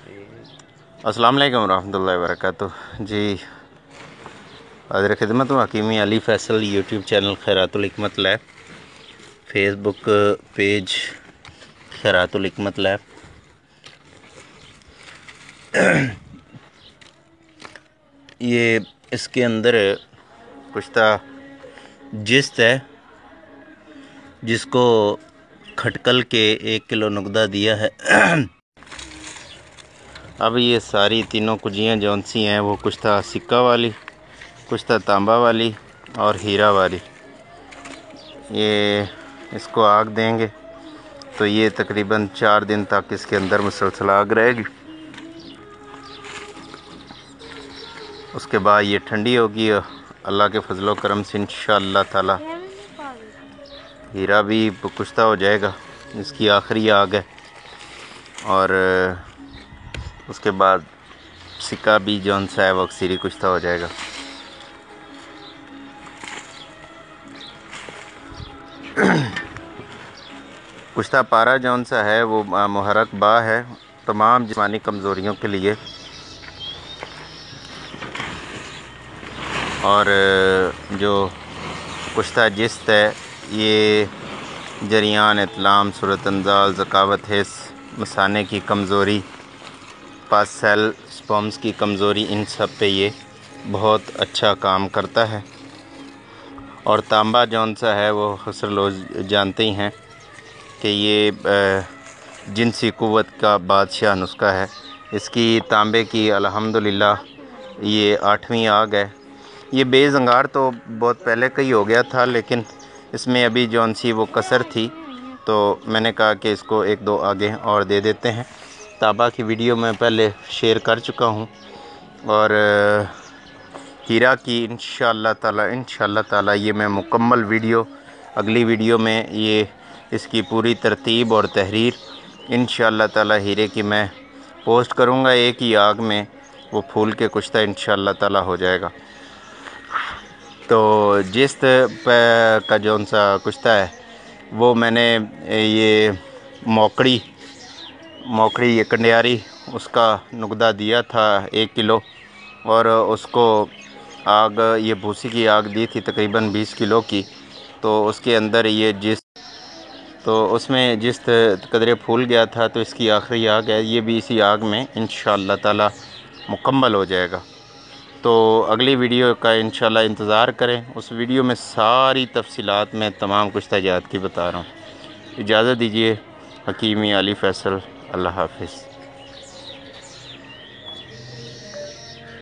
अस्सलाम वालेकुम रहमतुल्लाहि व बरकातुहू। जी हाज़िर खिदमत हूँ Hakimi Ali Faisal YouTube channel Khairatul Hikmat lab, Facebook page खैरातुल Hikmat lab. ये इसके अंदर कुश्ता जिस्त है जिसको खटकल के 1 किलो नुकदा दिया है। अब ये सारी तीनों कुजियाँ जौन सी हैं वो कुश्ता सिक्का वाली, कुश्ता तांबा वाली और हीरा वाली, ये इसको आग देंगे तो ये तकरीबन 4 दिन तक इसके अंदर मुसलसल आग रहेगी। उसके बाद ये ठंडी होगी। अल्लाह के फजलो करम से इंशाअल्लाह ताला हीरा भी कुश्ता हो जाएगा। इसकी आखिरी आग है। और उसके बाद सिक्का भी जौन सा है वो अक्सरी कुश्ता हो जाएगा। कुश्ता पारा जौन सा है वो मुहर्रक बा है तमाम जिस्मानी कमज़ोरियों के लिए। और जो कुश्ता जिस्त है ये जरियान, इतलाम, सूरत अंजाल, ज़कावत, हिस, मसाने की कमज़ोरी, पास सेल स्पॉम्स की कमज़ोरी, इन सब पे ये बहुत अच्छा काम करता है। और तांबा जौन सा है वो अक्सर लोग जानते ही हैं कि ये जिनसी क़ुव्वत का बादशाह नुस्खा है। इसकी तांबे की अल्हम्दुलिल्लाह ये 8वीं आग है। ये बेज़ंगार तो बहुत पहले का ही हो गया था, लेकिन इसमें अभी जौन सी वो कसर थी तो मैंने कहा कि इसको 1-2 आगे और दे देते हैं। तांबा की वीडियो मैं पहले शेयर कर चुका हूँ और हीरा की इंशाअल्लाह ताला ये मैं मुकम्मल वीडियो अगली वीडियो में ये इसकी पूरी तरतीब और तहरीर इंशाअल्लाह ताला हीरे की मैं पोस्ट करूँगा। एक ही आग में वो फूल के कुश्ता इंशाअल्लाह ताला हो जाएगा। तो जिस्त का जौन सा कुश्ता है वो मैंने ये मोकड़ी ये कंडियारी उसका नुकदा दिया था 1 किलो, और उसको आग ये भूसी की आग दी थी तकरीबन 20 किलो की। तो उसके अंदर ये उसमें जिस्त कदरे फूल गया था तो इसकी आखिरी आग है। ये भी इसी आग में इंशाअल्लाह ताला मुकम्मल हो जाएगा। तो अगली वीडियो का इंशाअल्लाह इंतज़ार करें। उस वीडियो में सारी तफसीलात मैं तमाम कुश्ता जात की बता रहा हूँ। इजाज़त दीजिए। हकीमी अली फैसल। अल्लाह हाफ़िज़।